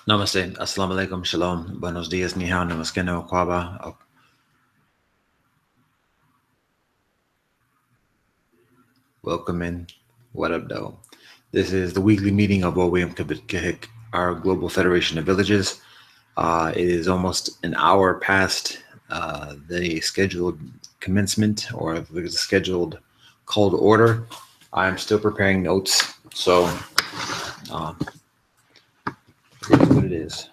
Namaste, assalamu alaikum, shalom, buenos dias, ni hao, namaskeno, kwaba. Welcome in. What up, though? This is the weekly meeting of Wawiyam Kahik, our Global Federation of Villages. It is almost an hour past the scheduled commencement or the scheduled call to order. I'm still preparing notes, so it is what it is.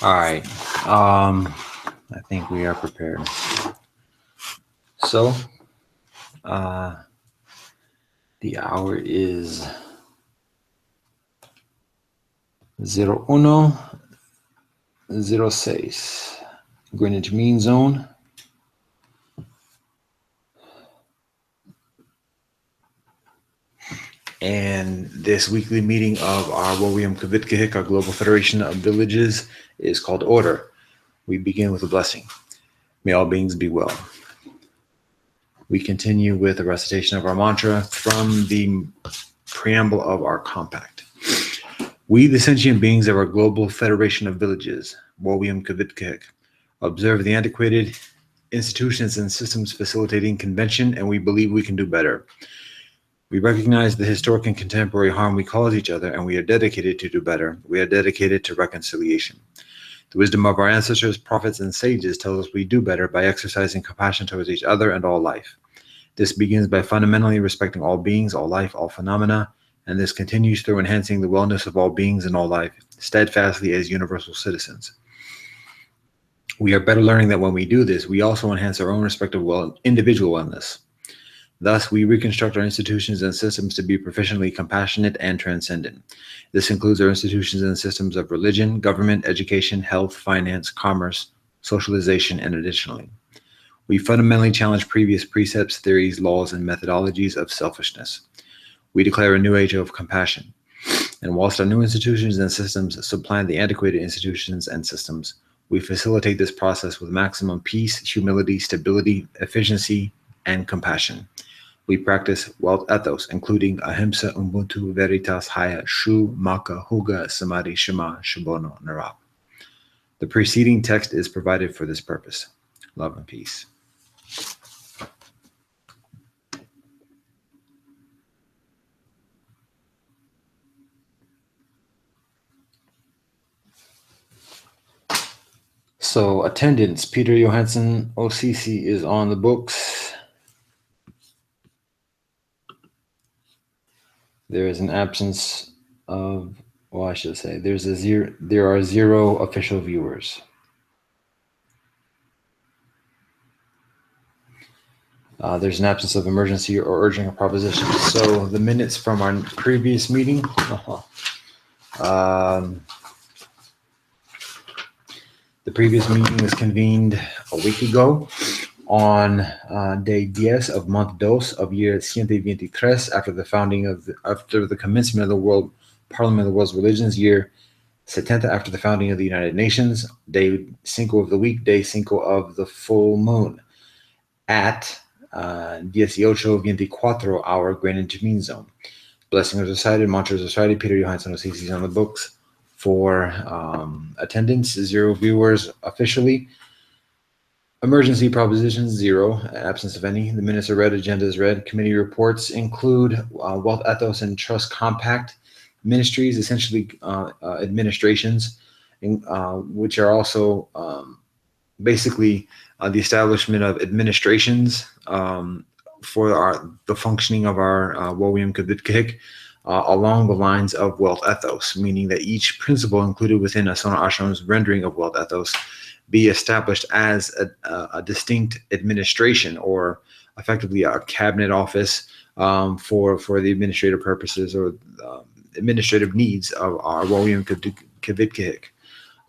All right. I think we are prepared. So, the hour is 01:06. Greenwich Mean Zone. And this weekly meeting of our William Kavitkahik, our Global Federation of Villages, is called Order. We begin with a blessing. May all beings be well. We continue with a recitation of our mantra from the preamble of our compact. We, the sentient beings of our Global Federation of Villages, William Kavitkahik, observe the antiquated institutions and systems facilitating convention, and we believe we can do better. We recognize the historic and contemporary harm we cause each other, and we are dedicated to do better. We are dedicated to reconciliation. The wisdom of our ancestors, prophets, and sages tells us we do better by exercising compassion towards each other and all life. This begins by fundamentally respecting all beings, all life, all phenomena, and this continues through enhancing the wellness of all beings and all life, steadfastly as universal citizens. We are better learning that when we do this, we also enhance our own respective individual wellness. Thus, we reconstruct our institutions and systems to be proficiently compassionate and transcendent. This includes our institutions and systems of religion, government, education, health, finance, commerce, socialization, and additionally. We fundamentally challenge previous precepts, theories, laws, and methodologies of selfishness. We declare a new age of compassion. And whilst our new institutions and systems supplant the antiquated institutions and systems, we facilitate this process with maximum peace, humility, stability, efficiency, and compassion. We practice wealth ethos, including Ahimsa, Ubuntu, Veritas, Haya, Shu, Maka, Huga, Samadhi, Shema, Shibono, Narab. The preceding text is provided for this purpose. Love and peace. So, attendance, Peter Johansson, OCC, is on the books. There is an absence of, well, I should say, there are 0 official viewers. There's an absence of emergency or urgent proposition. So the minutes from our previous meeting, the previous meeting was convened a week ago on day 10 of month 2 of year 123 after the commencement of the World Parliament of the World's Religions, year 70 after the founding of the United Nations, day 5 of the week, day 5 of the full moon, at 18:24 hour Greenwich Mean Zone. Blessings are recited, mantras are recited. Peter Johansson OCC is on the books for attendance, 0 viewers officially. Emergency propositions, 0, absence of any. The minutes are read, agenda is read. Committee reports include Wealth Ethos and Trust Compact ministries, essentially administrations, which are also basically the establishment of administrations for the functioning of our William Kavitkahik along the lines of Wealth Ethos, meaning that each principle included within Asana Ashram's rendering of Wealth Ethos be established as a distinct administration, or effectively a cabinet office for the administrative purposes or administrative needs of our William Kavitkahik.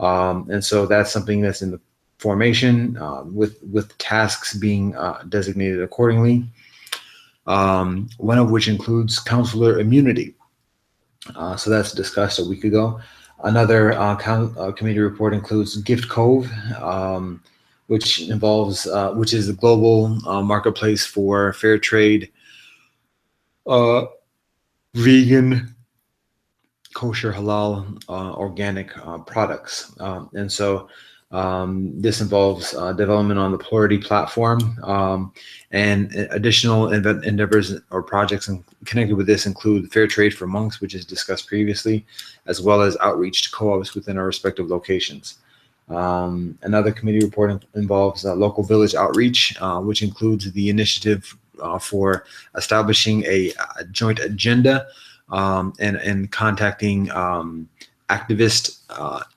And so that's something that's in the formation, with tasks being designated accordingly. One of which includes counselor immunity. So that's discussed a week ago. Another committee report includes Gift Cove, which is a global marketplace for fair trade, uh, vegan, kosher, halal, organic products. And so this involves development on the Plurality platform, and additional endeavors or projects connected with this include Fair Trade for Monks, which is discussed previously, as well as outreach to co-ops within our respective locations. Another committee report involves local village outreach, which includes the initiative for establishing a joint agenda, and contacting activists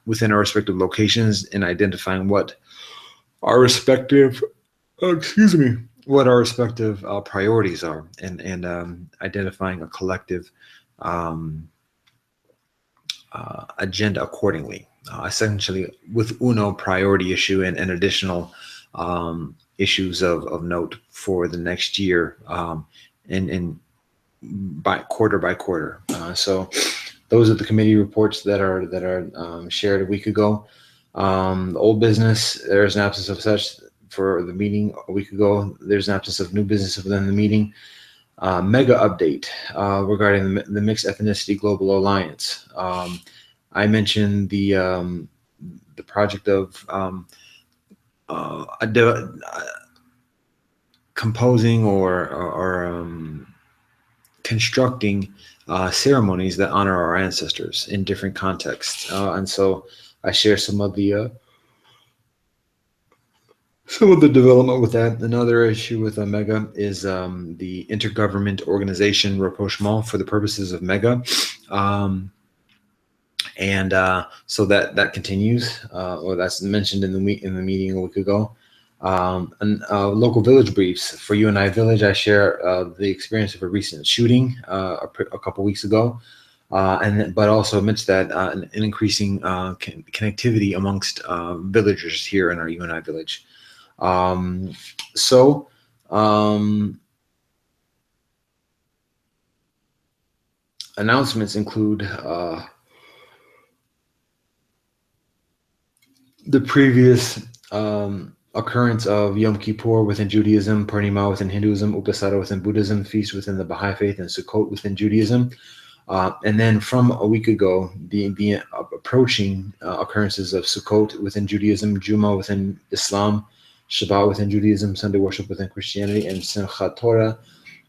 within our respective locations and identifying what our respective priorities are, and identifying a collective agenda accordingly, essentially with UNO priority issue and additional issues of note for the next year, and by quarter. So those are the committee reports that are shared a week ago. The old business, there's an absence of such for the meeting a week ago. There's an absence of new business within the meeting. Mega update regarding the Mixed Ethnicity Global Alliance. I mentioned the project of composing or constructing ceremonies that honor our ancestors in different contexts, and so I share some of the development with that. Another issue with Mega is the intergovernment organization rapprochement for the purposes of Mega, and so that continues, or that's mentioned in the meeting a week ago. And local village briefs for UNI Village. I share the experience of a recent shooting a couple weeks ago, but also amidst that, an increasing connectivity amongst villagers here in our UNI Village. Announcements include the previous occurrence of Yom Kippur within Judaism, Purnima within Hinduism, Upasara within Buddhism, feast within the Baha'i faith, and Sukkot within Judaism. And then from a week ago, the approaching occurrences of Sukkot within Judaism, Juma within Islam, Shabbat within Judaism, Sunday worship within Christianity, and Simchat Torah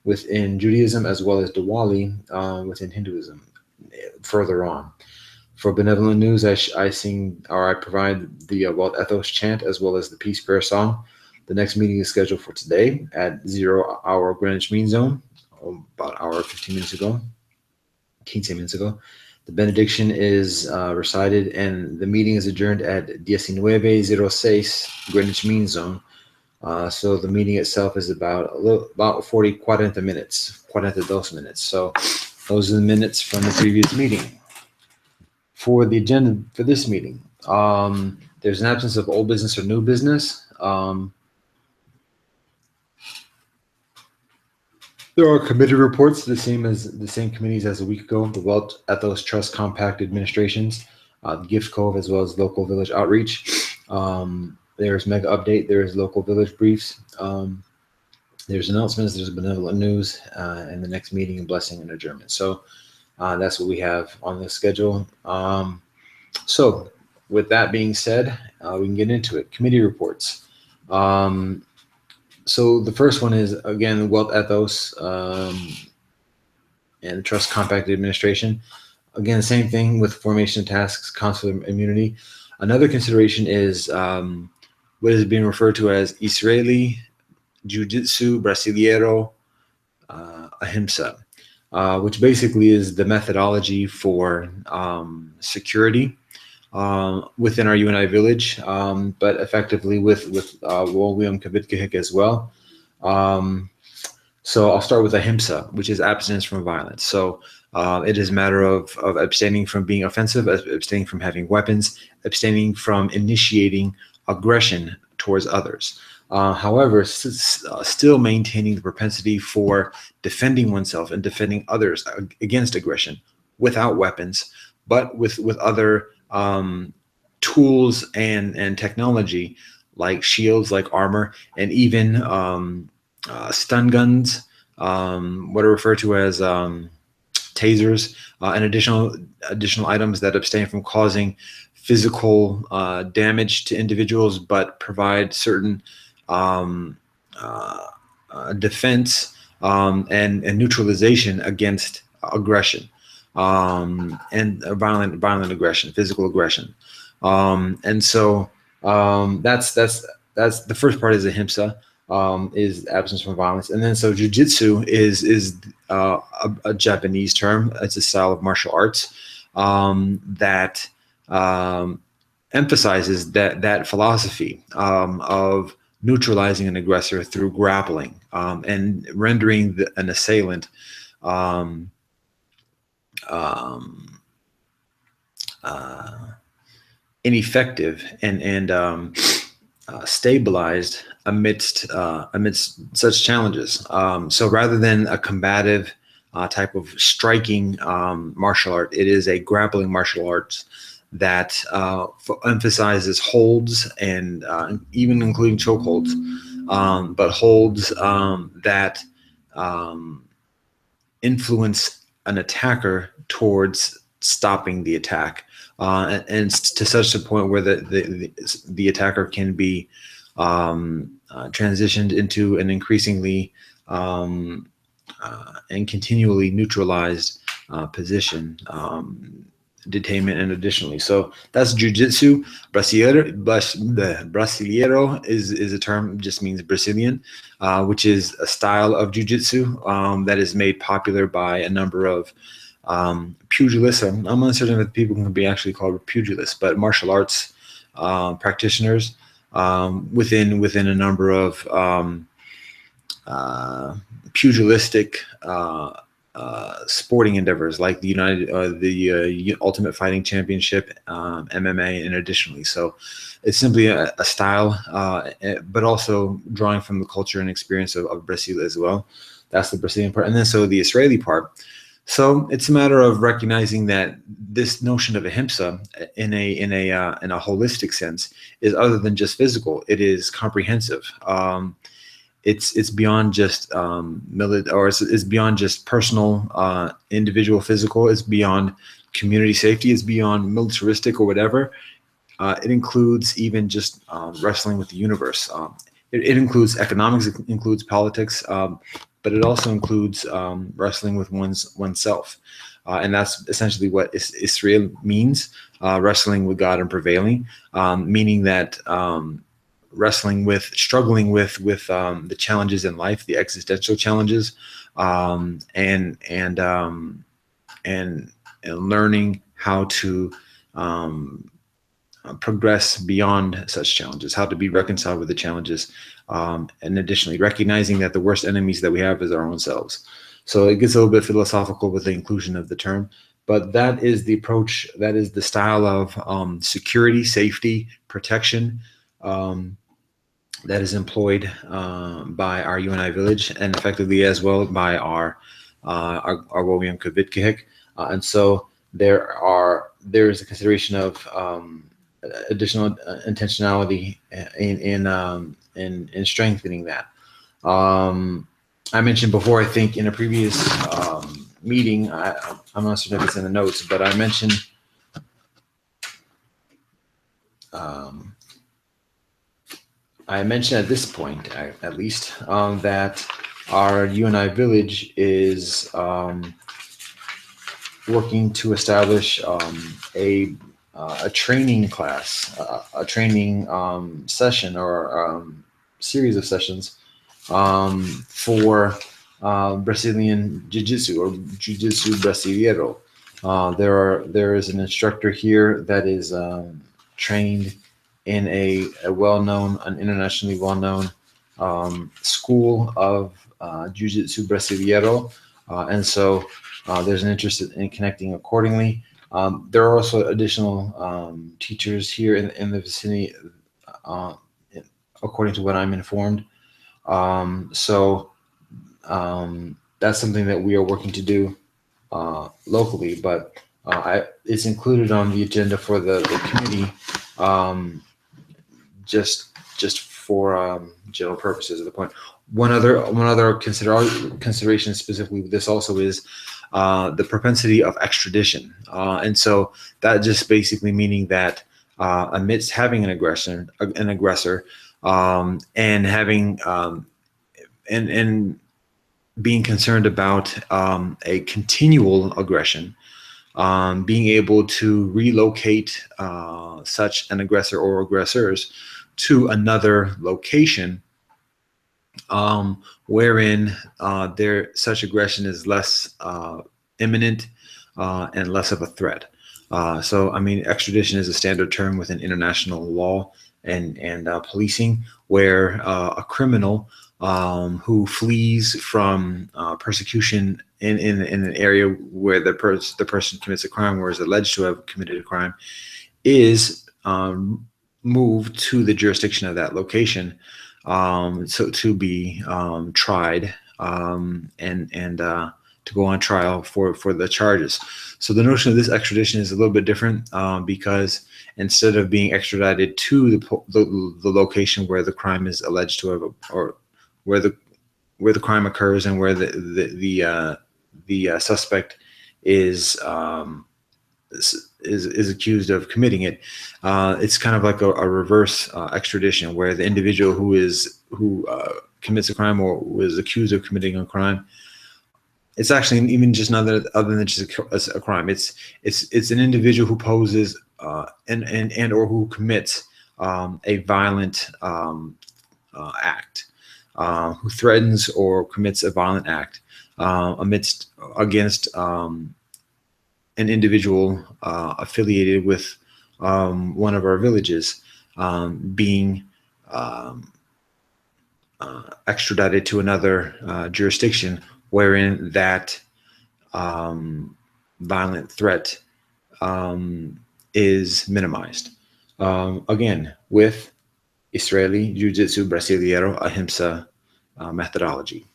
within Judaism, as well as Diwali within Hinduism further on. For benevolent news, I provide the Walt Ethos chant as well as the peace prayer song. The next meeting is scheduled for today at 0 hour Greenwich Mean Zone, about an hour 15 minutes ago. The benediction is recited, and the meeting is adjourned at 19:06 Greenwich Mean Zone. So the meeting itself is about 42 minutes. So those are the minutes from the previous meeting. For the agenda for this meeting, there's an absence of old business or new business. There are committee reports, the same committees as a week ago: the Wealth Ethos Trust Compact Administrations, Gift Cove, as well as local village outreach. There's mega update. There's local village briefs. There's announcements. There's benevolent news, and the next meeting and blessing and adjournment. So that's what we have on the schedule. So with that being said, we can get into it. Committee reports. So the first one is, again, Wealth Ethos and Trust Compact Administration. Again, same thing with formation of tasks, consular immunity. Another consideration is what is being referred to as Israeli Jiu-Jitsu Brasileiro Ahimsa, which basically is the methodology for security within our UNI Village, but effectively with William Kavitkahik as well. So I'll start with Ahimsa, which is abstinence from violence. So It is a matter of abstaining from being offensive, abstaining from having weapons, abstaining from initiating aggression towards others. However, still maintaining the propensity for defending oneself and defending others against aggression without weapons, but with other tools and technology like shields, like armor, and even stun guns, what are referred to as tasers, and additional items that abstain from causing physical damage to individuals, but provide certain um, uh, defense and neutralization against aggression, and violent aggression, physical aggression. And so that's the first part is ahimsa, is absence from violence, and then so jujitsu is a Japanese term. It's a style of martial arts that emphasizes that philosophy of neutralizing an aggressor through grappling, and rendering an assailant um, um, uh, ineffective and stabilized amidst such challenges. So rather than a combative type of striking martial art, it is a grappling martial arts that emphasizes holds and even including chokeholds, but holds that um, influence an attacker towards stopping the attack, and to such a point where the attacker can be transitioned into an increasingly and continually neutralized position, detainment, and additionally. So that's jujitsu. Brasileiro is a term, just means Brazilian, which is a style of jujitsu that is made popular by a number of pugilists. I'm uncertain if people can be actually called pugilists, but martial arts practitioners within a number of pugilistic sporting endeavors like the Ultimate Fighting Championship, MMA, and additionally. So it's simply a style, but also drawing from the culture and experience of Brazil as well. That's the Brazilian part, and then so the Israeli part. So it's a matter of recognizing that this notion of ahimsa in a holistic sense is other than just physical. It is comprehensive. It's beyond just it's beyond just personal, individual physical. It's beyond community safety. It's beyond militaristic or whatever. It includes even just wrestling with the universe. It includes economics. It includes politics, but it also includes wrestling with oneself, and that's essentially what Israel means: wrestling with God and prevailing, meaning that. Struggling with the challenges in life, the existential challenges, and learning how to progress beyond such challenges, how to be reconciled with the challenges, and additionally recognizing that the worst enemies that we have is our own selves. So it gets a little bit philosophical with the inclusion of the term, but that is the approach, that is the style of security, safety, protection, that is employed by our UNI village, and effectively as well by our Wowium Kavitkihic. And so there is a consideration of additional intentionality in strengthening that. I mentioned before, I think in a previous meeting, I'm not sure if it's in the notes, but I mentioned at this point, at least, that our UNI village is working to establish a training class, a training session or series of sessions for Brazilian Jiu-Jitsu or Jiu-Jitsu Brasileiro. There is an instructor here that is trained in an internationally well-known school of Jiu-Jitsu Brasileiro, And so there's an interest in connecting accordingly. There are also additional teachers here in the vicinity, uh, according to what I'm informed. So that's something that we are working to do locally, but it's included on the agenda for the committee, um, just for general purposes of the point. One other consideration specifically with this also is the propensity of extradition, and so that just basically meaning that amidst having an aggressor, and having and being concerned about a continual aggression, being able to relocate such an aggressor or aggressors to another location, wherein such aggression is less imminent and less of a threat. So, I mean, extradition is a standard term within international law and policing, where a criminal who flees from persecution in an area where the person commits a crime or is alleged to have committed a crime is moved to the jurisdiction of that location, so to be tried, and to go on trial for the charges. So the notion of this extradition is a little bit different, because instead of being extradited to the location where the crime is alleged to have, or where the crime occurs, and where the suspect is is accused of committing it, it's kind of like a reverse extradition, where the individual who commits a crime or was accused of committing a crime, it's actually even just other than just a crime. It's an individual who poses and or who commits a violent act, who threatens or commits a violent act against an individual affiliated with one of our villages, being extradited to another jurisdiction wherein that violent threat is minimized. Again, with Israeli Jiu-Jitsu Brasileiro Ahimsa methodology.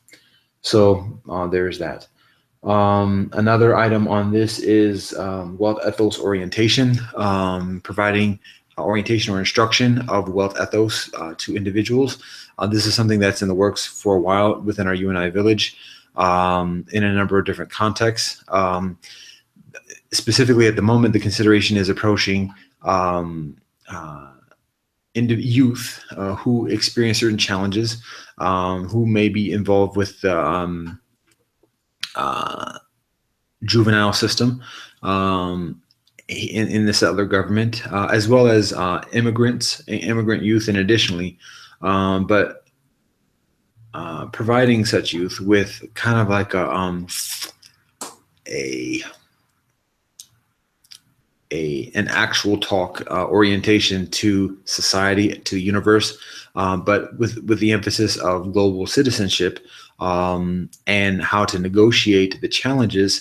So there's that. Another item on this is wealth ethos orientation, providing orientation or instruction of wealth ethos to individuals. This is something that's in the works for a while within our UNI village, in a number of different contexts. Specifically at the moment, the consideration is approaching youth who experience certain challenges, who may be involved with the juvenile system in the settler government, as well as immigrant youth, and additionally, but providing such youth with kind of like an actual talk orientation to society, to the universe, but with the emphasis of global citizenship, and how to negotiate the challenges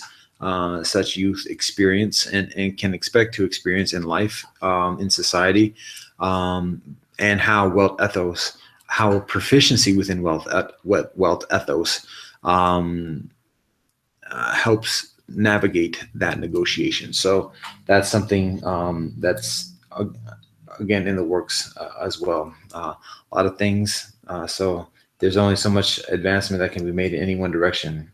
such youth experience and can expect to experience in life, in society, and how wealth ethos, how proficiency within wealth ethos helps navigate that negotiation. So that's something that's again in the works as well. A lot of things. So there's only so much advancement that can be made in any one direction,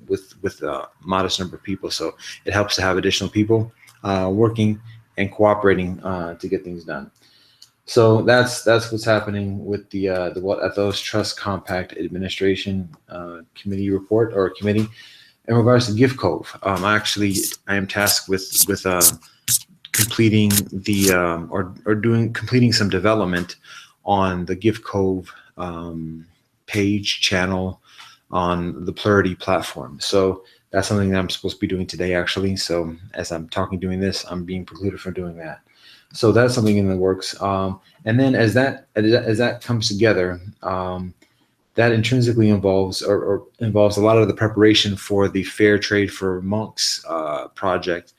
with a modest number of people. So it helps to have additional people working and cooperating to get things done. So that's what's happening with the Wealth Ethos Trust Compact Administration Committee report, or committee. In regards to Gift Cove, I am tasked with completing completing some development on the Gift Cove page channel on the Plurity platform. So that's something that I'm supposed to be doing today, actually. So as I'm doing this, I'm being precluded from doing that. So that's something in the works. And then as that comes together, then that intrinsically involves or involves a lot of the preparation for the Fair Trade for Monks project,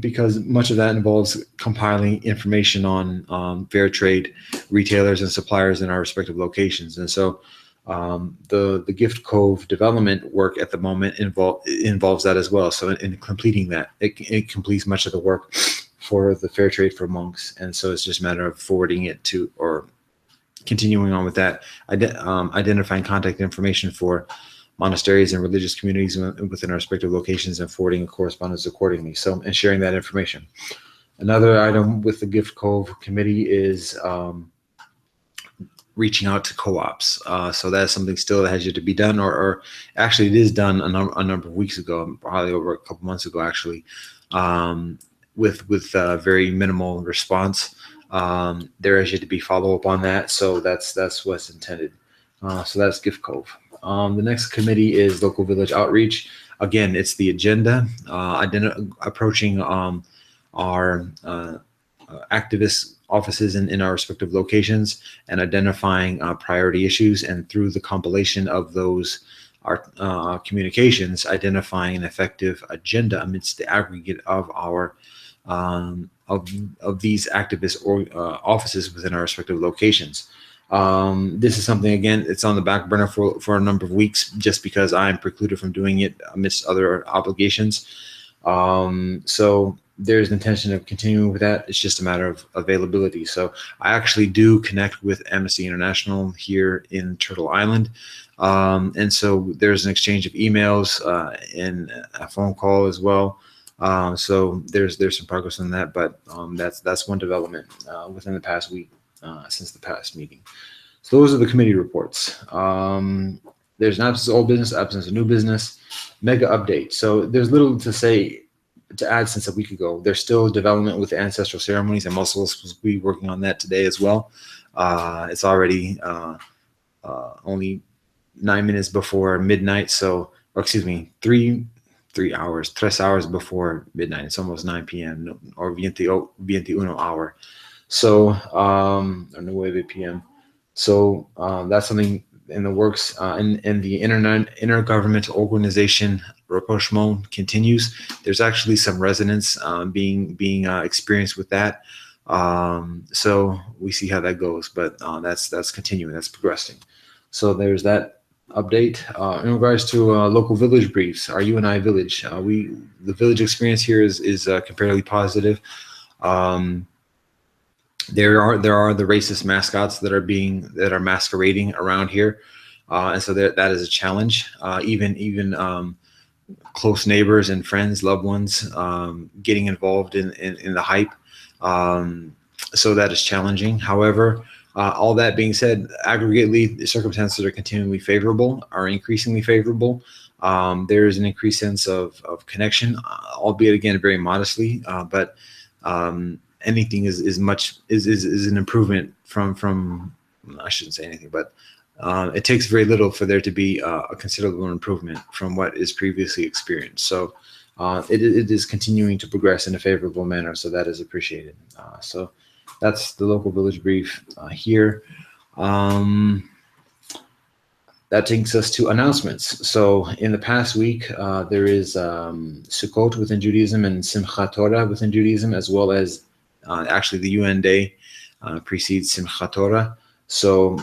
because much of that involves compiling information on fair trade retailers and suppliers in our respective locations. And so the Gift Cove development work at the moment involves that as well. So in completing that, it completes much of the work for the Fair Trade for Monks. And so it's just a matter of forwarding it to, or continuing on with that, identifying contact information for monasteries and religious communities within our respective locations and forwarding correspondence accordingly. So, and sharing that information. Another item with the Gift Cove committee is reaching out to co-ops. So that's something still that has yet to be done, or actually it is done a number of weeks ago, probably over a couple months ago, actually, with very minimal response. There has yet to be follow-up on that. So that's what's intended. So that's Gift Cove. The next committee is local village outreach. Again, it's the agenda, approaching our activist offices in our respective locations and identifying priority issues, and through the compilation of those our communications, identifying an effective agenda amidst the aggregate of our of these activist offices within our respective locations. This is something, again, it's on the back burner for a number of weeks, just because I'm precluded from doing it amidst other obligations. So there's an intention of continuing with that. It's just a matter of availability. So I actually do connect with Amnesty International here in Turtle Island. And so there's an exchange of emails and a phone call as well. So there's some progress on that, but that's one development within the past week since the past meeting. So those are the committee reports. There's an absence of old business, absence of new business, mega update. So there's little to add since a week ago. There's still development with the ancestral ceremonies, and most of us will be working on that today as well. It's already only 9 minutes before midnight. So, or excuse me, 3 hours before midnight. It's almost 9 p.m. or 21 hour. So, or 9 p.m. So that's something in the works. And the intergovernmental organization rapprochement continues. There's actually some resonance being experienced with that. So we see how that goes, but that's continuing, that's progressing. So there's that update. In regards to local village briefs, our UNI village, the village experience here is comparatively positive. There are the racist mascots that are masquerading around here, and so that is a challenge. Even close neighbors and friends, loved ones, getting involved in the hype. So that is challenging. However, all that being said, aggregately, the circumstances are increasingly favorable. There is an increased sense of connection, albeit again very modestly, but anything is an improvement from I shouldn't say anything, but it takes very little for there to be a considerable improvement from what is previously experienced. So it is continuing to progress in a favorable manner, so that is appreciated. So that's the local village brief here. That takes us to announcements. So in the past week, there is Sukkot within Judaism and Simchat Torah within Judaism, as well as actually the UN Day precedes Simchat Torah. So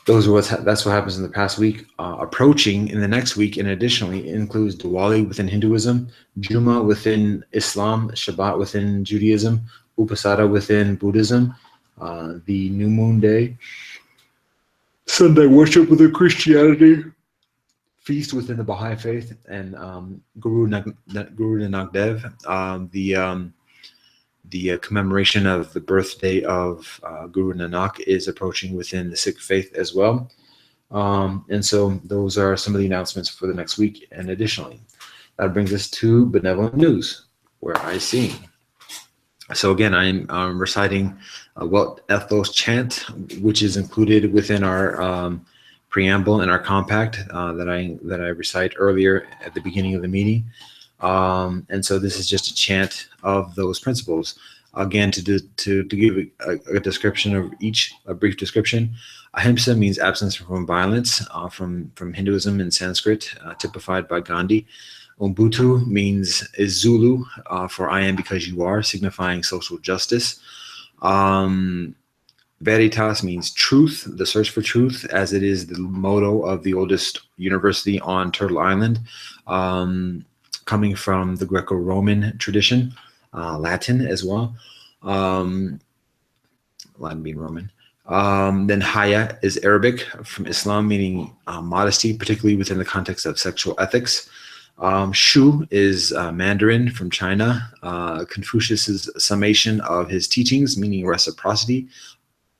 that's what happens in the past week. Approaching in the next week, and additionally includes Diwali within Hinduism, Juma within Islam, Shabbat within Judaism, Upasada within Buddhism, the New Moon Day, Sunday worship within Christianity, feast within the Baha'i faith, and Guru Nanak Dev. The commemoration of the birthday of Guru Nanak is approaching within the Sikh faith as well. And so those are some of the announcements for the next week. And additionally, that brings us to benevolent news, where I sing. So again, I'm reciting Welt Ethos chant, which is included within our preamble and our compact that I recite earlier at the beginning of the meeting. And so this is just a chant of those principles. Again, to give a description of each, a brief description. Ahimsa means absence from violence, from Hinduism and Sanskrit, typified by Gandhi. Ubuntu is Zulu for I am because you are, signifying social justice. Veritas means truth, the search for truth, as it is the motto of the oldest university on Turtle Island, coming from the Greco-Roman tradition, Latin as well. Latin being Roman. Then Haya is Arabic from Islam, meaning modesty, particularly within the context of sexual ethics. Shu is Mandarin from China, Confucius's summation of his teachings, meaning reciprocity,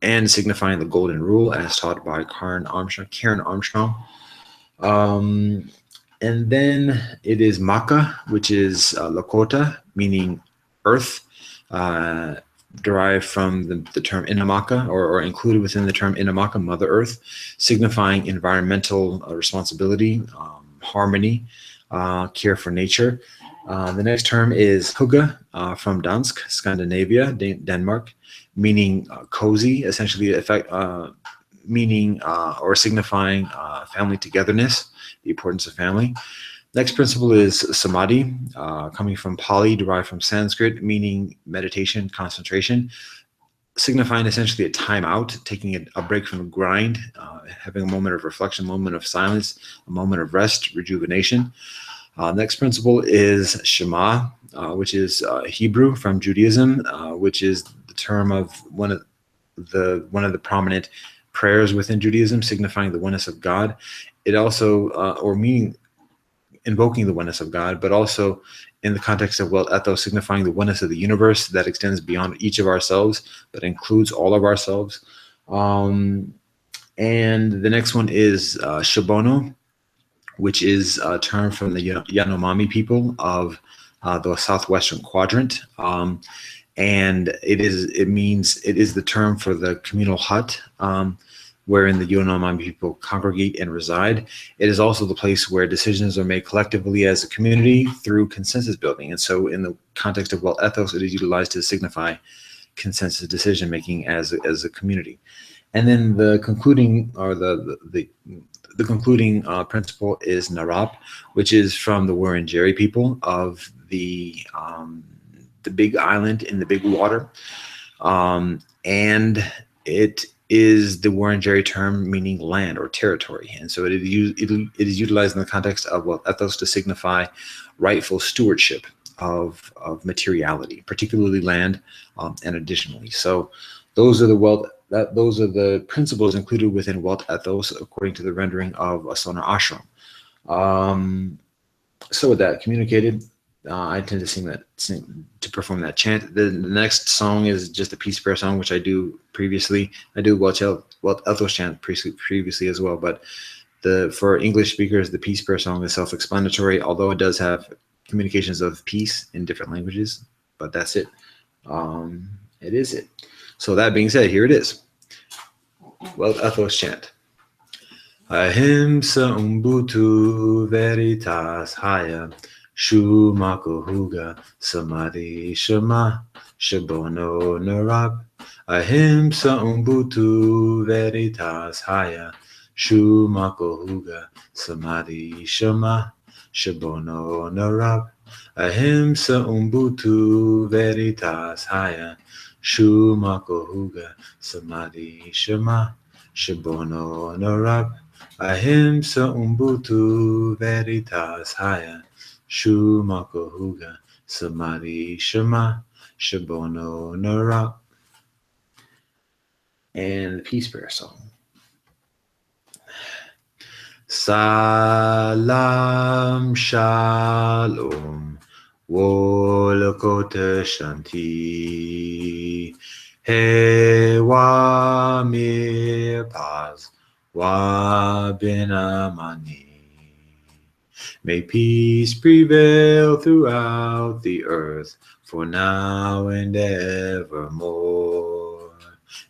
and signifying the golden rule as taught by Karen Armstrong. And then it is Maka, which is Lakota, meaning earth, derived from the term Inamaka, or included within the term Inamaka, Mother Earth, signifying environmental responsibility, harmony, care for nature. The next term is Hygge from Dansk, Scandinavia, Denmark, meaning cozy, essentially meaning or signifying family togetherness, the importance of family. Next principle is samadhi, coming from Pali, derived from Sanskrit, meaning meditation, concentration, signifying essentially a time out, taking a break from the grind, having a moment of reflection, a moment of silence, a moment of rest, rejuvenation. Next principle is Shema, which is Hebrew from Judaism, which is the term of one of the prominent prayers within Judaism, signifying the oneness of God. It also, or meaning invoking the oneness of God, but also in the context of Welt Ethos, signifying the oneness of the universe that extends beyond each of ourselves, but includes all of ourselves. And the next one is Shabono, which is a term from the Yanomami people of the southwestern quadrant. And it is the term for the communal hut, wherein the Yanomami people congregate and reside. It is also the place where decisions are made collectively as a community through consensus building. And so in the context of Welt Ethos, it is utilized to signify consensus decision making as a community. And then the concluding, or the concluding principle is Narap, which is from the Wurundjeri people of the big island in the big water. And it is the Wurundjeri term meaning land or territory. And so it is utilized in the context of Welt Ethos to signify rightful stewardship of materiality, particularly land, and additionally. So those are the principles included within Welt Ethos according to the rendering of Asona Ashram. So with that communicated, I tend to perform that chant. The next song is just a peace prayer song, which I do previously. I do Welt Ethos chant previously as well, but for English speakers, the peace prayer song is self-explanatory, although it does have communications of peace in different languages, but that's it. It is it. So that being said, here it is. Welt Ethos chant. Ahimsa Ubuntu Veritas Haya Shumako Huga Samadhi Shema Shabono Narab. Ahimsa Ubuntu Veritas Haya Shumako Huga Samadhi Shema Shabono Narab. Ahimsa Ubuntu Veritas Haya Shumako Huga Samadhi Shema Shabono Narab. Ahimsa Ubuntu Veritas Haya Shumako Huga Samadhi Shema Shabono Narab. And the peace prayer song. Salam Shalom Wolokota Shanti Hewa Mirpaz Wabinamani. May peace prevail throughout the earth for now and evermore.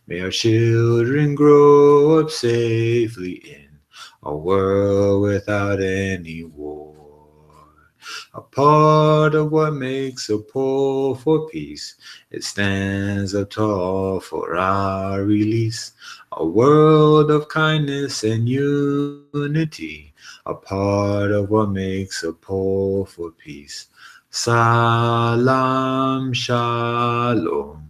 May our children grow up safely in a world without any war. a part of what makes a pull for peace. It stands up tall for our release, a world of kindness and unity, a part of what makes a pull for peace. Salam Shalom.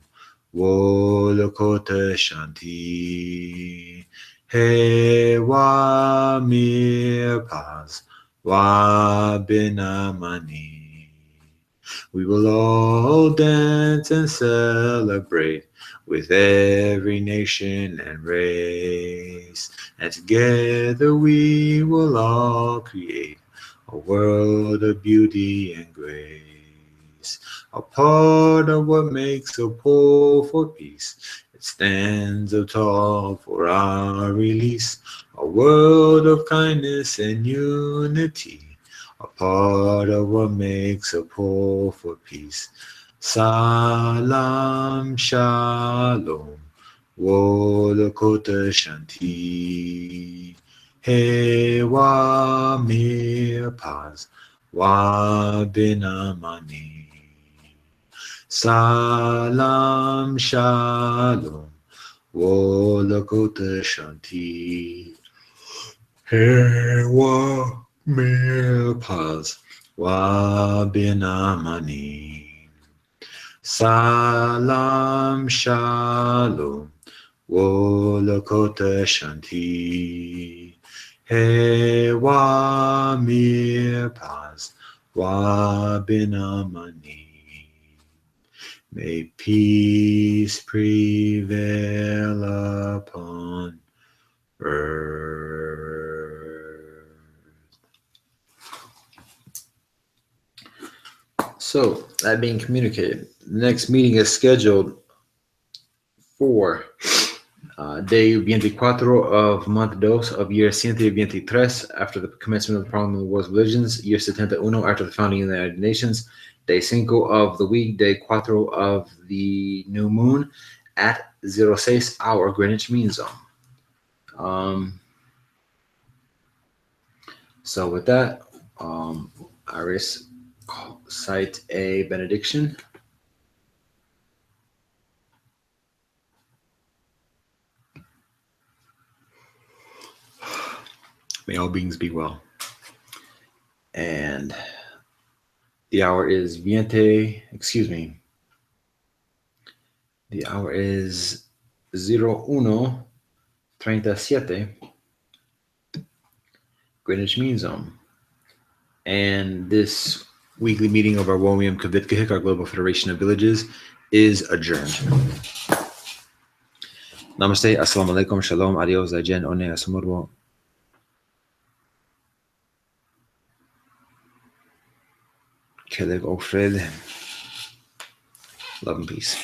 Wolokota Shanti. Hewa Mir Paz. Wabinamani. We will all dance and celebrate with every nation and race. And together we will all create a world of beauty and grace. A part of what makes a pull for peace. It stands up tall for our release. A world of kindness and unity, a part of what makes a pull for peace. Salam Shalom. Wolokota Shanti. Hewa Mir Paz. Wabinamani. Salam Shalom. Wolokota Shanti. Hewa Mir Paz. Wabinamani. Salam Shalom. Wolokota Shanti. Hewa Mir Paz. Wabinamani. May peace prevail upon earth. So, that being communicated, the next meeting is scheduled for Day 24 of month 2 of year 123 after the commencement of the Parliament of the World's Religions, year 71 after the founding of the United Nations, Day 5 of the week, Day 4 of the new moon at 06 hour Greenwich Mean Zone. So with that, I recite a benediction. May all beings be well. And the hour is The hour is 01:37 Greenwich Mean Zone. And this weekly meeting of our Womium Kavitkahik, our Global Federation of Villages, is adjourned. Namaste, assalamu alaikum, shalom, adios, zajen, one, asumurwo. Kelek Ofred. Love and peace.